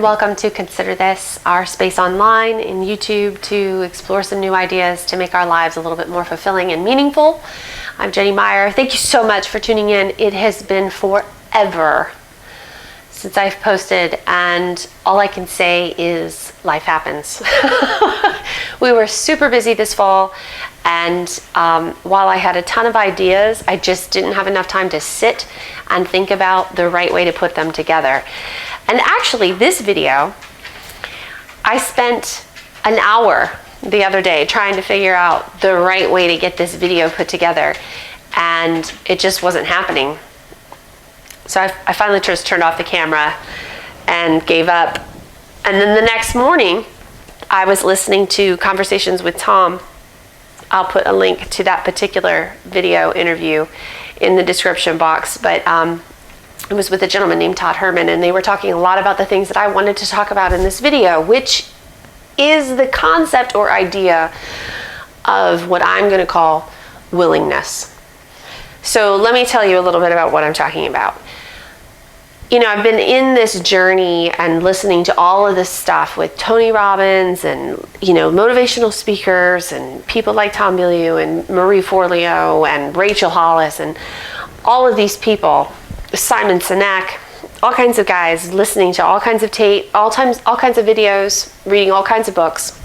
welcome to Consider This, our space online in YouTube to explore some new ideas to make our lives a little bit more fulfilling and meaningful. I'm Jennie Meyer. Thank you so much for tuning in. It has been forever since I've posted, and all I can say is life happens. We were super busy this fall, and while I had a ton of ideas, I just didn't have enough time to sit and think about the right way to put them together. And actually, this video, I spent an hour the other day trying to figure out the right way to get this video put together, and it just wasn't happening. So I finally just turned off the camera and gave up. And then the next morning, I was listening to Conversations with Tom. I'll put a link to that particular video interview in the description box, but it was with a gentleman named Todd Herman, and they were talking a lot about the things that I wanted to talk about in this video, which is the concept or idea of what I'm going to call willingness. So let me tell you a little bit about what I'm talking about. You know, I've been in this journey and listening to all of this stuff with Tony Robbins and, motivational speakers and people like Tom Bilyeu and Marie Forleo and Rachel Hollis and all of these people, Simon Sinek, all kinds of guys, listening to all kinds of tape, all kinds of videos, reading all kinds of books.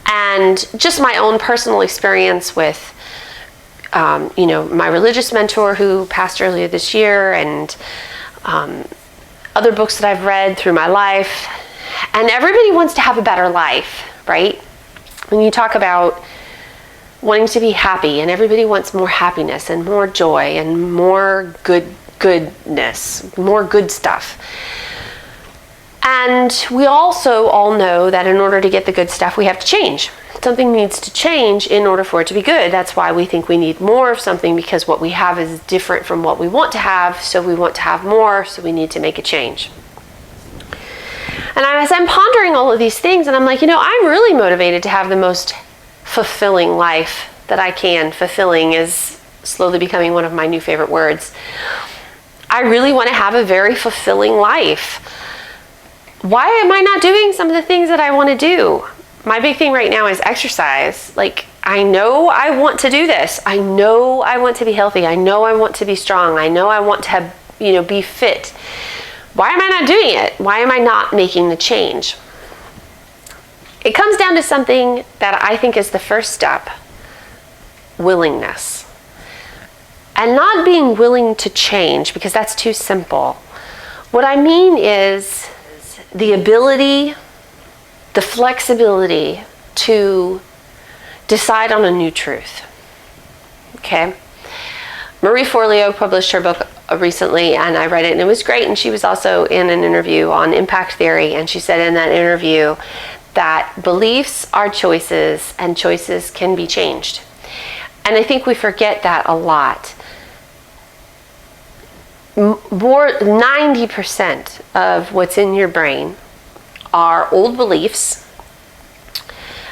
And just my own personal experience with my religious mentor who passed earlier this year, and other books that I've read through my life. And everybody wants to have a better life, right? When you talk about wanting to be happy, and everybody wants more happiness and more joy and more goodness, more good stuff. And we also all know that in order to get the good stuff, we have to change. Something needs to change in order for it to be good. That's why we think we need more of something, because what we have is different from what we want to have. So we want to have more, so we need to make a change. And as I'm pondering all of these things, and I'm like, I'm really motivated to have the most fulfilling life that I can. Fulfilling is slowly becoming one of my new favorite words. I really want to have a very fulfilling life. Why am I not doing some of the things that I want to do? My big thing right now is exercise. Like, I know I want to do this. I know I want to be healthy. I know I want to be strong. I know I want to have, be fit. Why am I not doing it? Why am I not making the change? It comes down to something that I think is the first step: willingness. And not being willing to change, because that's too simple. What I mean is the ability, the flexibility to decide on a new truth. Okay? Marie Forleo published her book recently, and I read it, and it was great. And she was also in an interview on impact theory, and she said in that interview that beliefs are choices, and choices can be changed. And I think we forget that a lot. More 90% of what's in your brain are old beliefs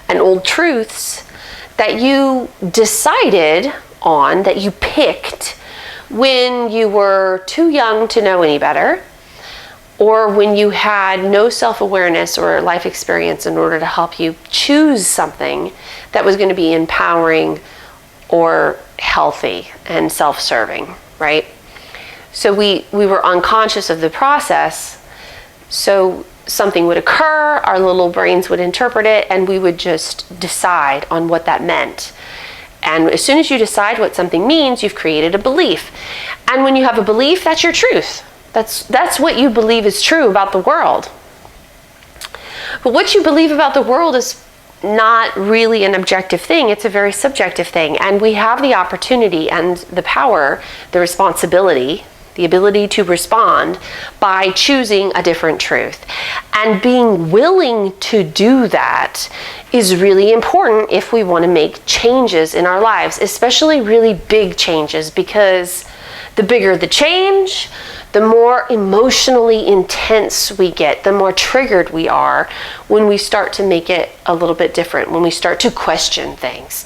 and old truths that you decided on, that you picked when you were too young to know any better, or when you had no self-awareness or life experience in order to help you choose something that was going to be empowering or healthy and self-serving, right? So we were unconscious of the process. So something would occur, our little brains would interpret it, and we would just decide on what that meant. And as soon as you decide what something means, you've created a belief. And when you have a belief, that's your truth. That's what you believe is true about the world. But what you believe about the world is not really an objective thing. It's a very subjective thing. And we have the opportunity and the power, the responsibility, the ability to respond by choosing a different truth. And being willing to do that is really important if we want to make changes in our lives, especially really big changes, because the bigger the change, the more emotionally intense we get, the more triggered we are when we start to make it a little bit different, when we start to question things.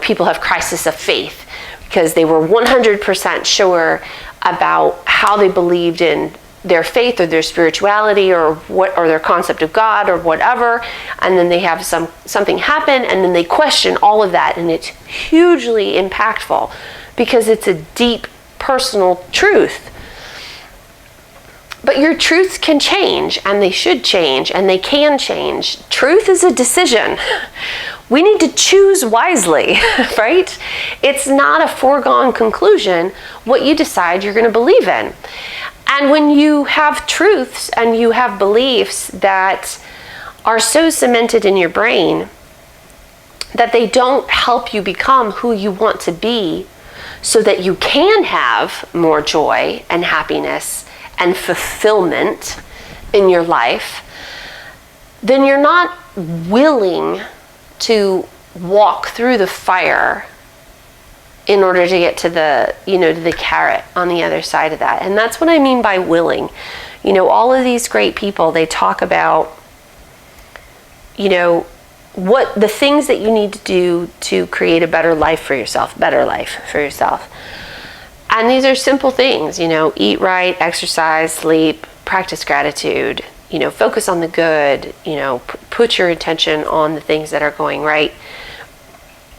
People have crisis of faith because they were 100% sure about how they believed in their faith or their spirituality or their concept of God or whatever, and then they have something happen, and then they question all of that, and it's hugely impactful because it's a deep personal truth. But your truths can change, and they should change, and they can change. Truth is a decision. We need to choose wisely, right? It's not a foregone conclusion what you decide you're going to believe in. And when you have truths and you have beliefs that are so cemented in your brain that they don't help you become who you want to be so that you can have more joy and happiness and fulfillment in your life, then you're not willing to walk through the fire in order to get to the, to the carrot on the other side of that. And that's what I mean by willing. All of these great people, they talk about, what the things that you need to do to create a better life for yourself. And these are simple things, eat right, exercise, sleep, practice gratitude, focus on the good, put your attention on the things that are going right.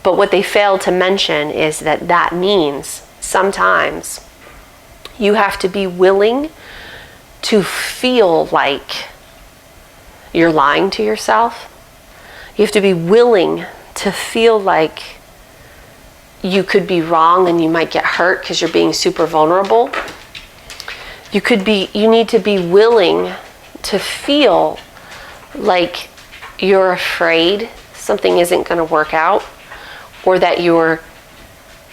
But what they fail to mention is that means sometimes you have to be willing to feel like you're lying to yourself. You have to be willing to feel like you could be wrong and you might get hurt because you're being super vulnerable. You need to be willing to feel like you're afraid something isn't going to work out, or that you're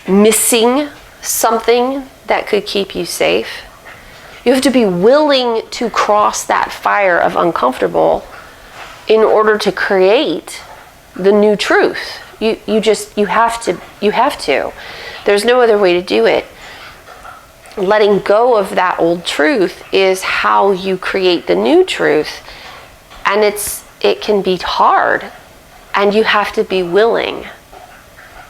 missing something that could keep you safe. You have to be willing to cross that fire of uncomfortable in order to create the new truth. You have to. There's no other way to do it. Letting go of that old truth is how you create the new truth. And it can be hard, and you have to be willing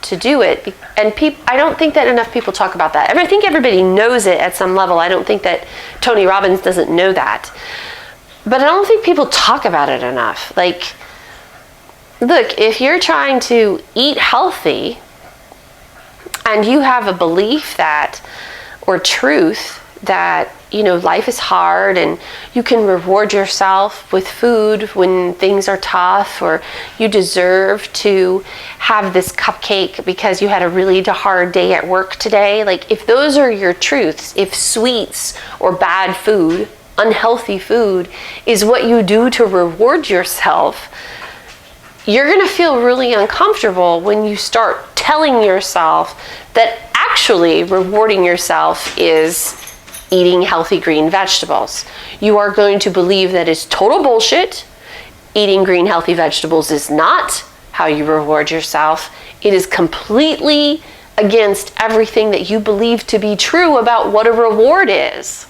to do it. And I don't think that enough people talk about that. I think everybody knows it at some level. I don't think that Tony Robbins doesn't know that. But I don't think people talk about it enough. Like, look, if you're trying to eat healthy and you have a belief or truth that, life is hard and you can reward yourself with food when things are tough, or you deserve to have this cupcake because you had a really hard day at work today. Like, if those are your truths, if sweets or bad food, unhealthy food is what you do to reward yourself, you're going to feel really uncomfortable when you start telling yourself that actually rewarding yourself is eating healthy green vegetables. You are going to believe that is total bullshit. Eating green healthy vegetables is not how you reward yourself. It is completely against everything that you believe to be true about what a reward is.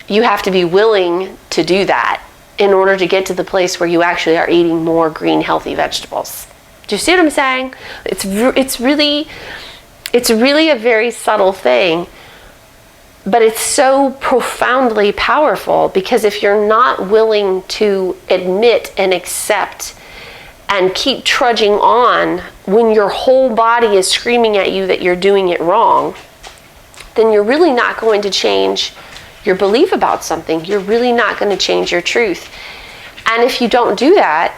You have to be willing to do that in order to get to the place where you actually are eating more green healthy vegetables. Do you see what I'm saying? It's really a very subtle thing, but it's so profoundly powerful, because if you're not willing to admit and accept and keep trudging on when your whole body is screaming at you that you're doing it wrong, then you're really not going to change your belief about something. You're really not going to change your truth. And if you don't do that,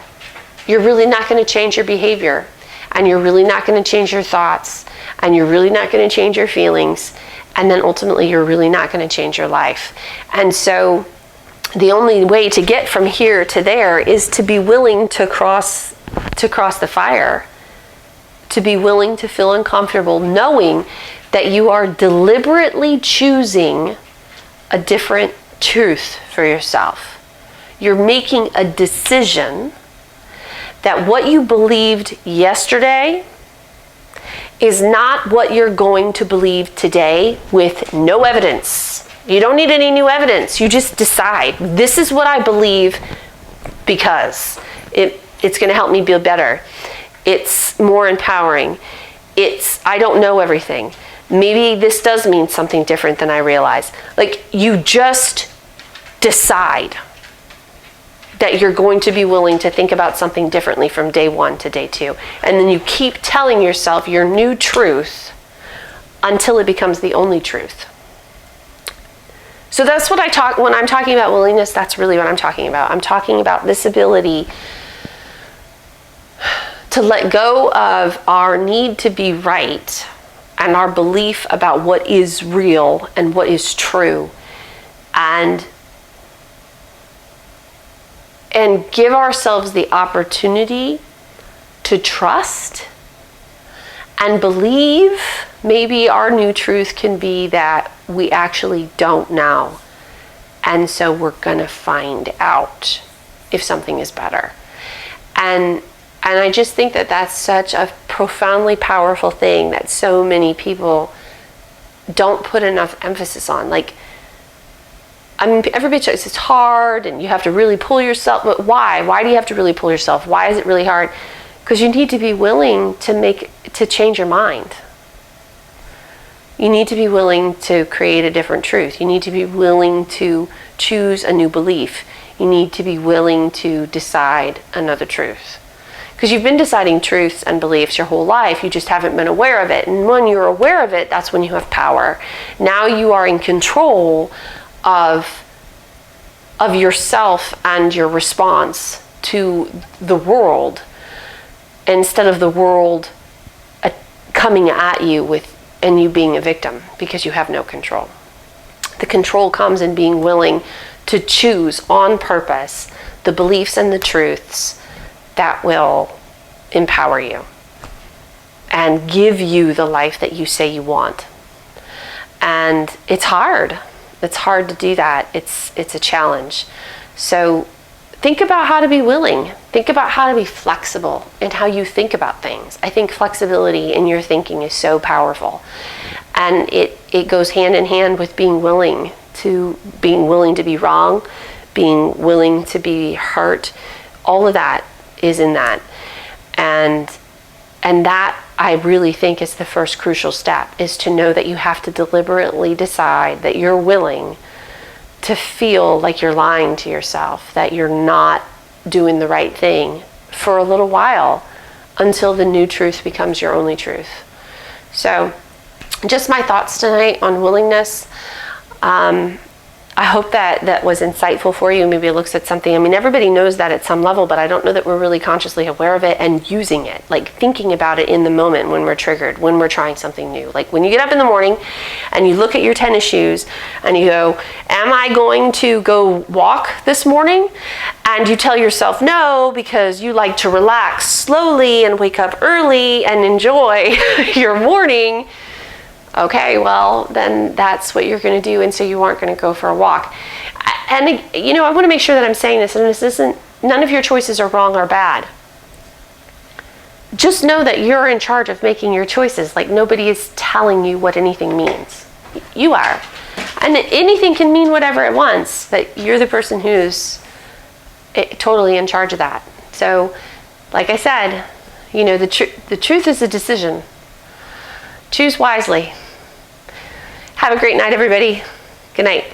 you're really not going to change your behavior, and you're really not going to change your thoughts, and you're really not going to change your feelings, and then ultimately you're really not going to change your life. And so the only way to get from here to there is to be willing to cross the fire, to be willing to feel uncomfortable, knowing that you are deliberately choosing a different truth for yourself. You're making a decision that what you believed yesterday is not what you're going to believe today with no evidence. You don't need any new evidence. You just decide, this is what I believe because it's going to help me feel better. It's more empowering. I don't know everything. maybe this does mean something different than I realize. Like, you just decide that you're going to be willing to think about something differently from day 1 to day 2. And then you keep telling yourself your new truth until it becomes the only truth. So that's what when I'm talking about willingness, that's really what I'm talking about. I'm talking about this ability to let go of our need to be right and our belief about what is real and what is true, and give ourselves the opportunity to trust and believe maybe our new truth can be that we actually don't know. And so we're gonna find out if something is better. And I just think that that's such a profoundly powerful thing that so many people don't put enough emphasis on. Like, I mean, everybody says it's hard and you have to really pull yourself, but why? Why do you have to really pull yourself? Why is it really hard? Because you need to be willing to change your mind. You need to be willing to create a different truth. You need to be willing to choose a new belief. You need to be willing to decide another truth. Because you've been deciding truths and beliefs your whole life, you just haven't been aware of it. And when you're aware of it, that's when you have power. Now you are in control of yourself and your response to the world, instead of the world coming at you and you being a victim, because you have no control. The control comes in being willing to choose on purpose the beliefs and the truths that will empower you and give you the life that you say you want. And it's hard. It's hard to do that. It's a challenge. So think about how to be willing. Think about how to be flexible in how you think about things. I think flexibility in your thinking is so powerful. And it goes hand in hand with being willing to be wrong, being willing to be hurt. All of that is in that. And that, I really think, is the first crucial step, is to know that you have to deliberately decide that you're willing to feel like you're lying to yourself, that you're not doing the right thing for a little while until the new truth becomes your only truth. So just my thoughts tonight on willingness. I hope that was insightful for you. Maybe it looks at something. I mean, everybody knows that at some level, but I don't know that we're really consciously aware of it and using it, like thinking about it in the moment when we're triggered, when we're trying something new. Like when you get up in the morning and you look at your tennis shoes and you go, am I going to go walk this morning? And you tell yourself no, because you like to relax slowly and wake up early and enjoy your morning. Okay, well, then that's what you're going to do, and so you aren't going to go for a walk. And, I want to make sure that I'm saying this, and none of your choices are wrong or bad. Just know that you're in charge of making your choices. Like, nobody is telling you what anything means. You are. And anything can mean whatever it wants, but you're the person who's totally in charge of that. So, like I said, the truth is a decision. Choose wisely. Have a great night, everybody. Good night.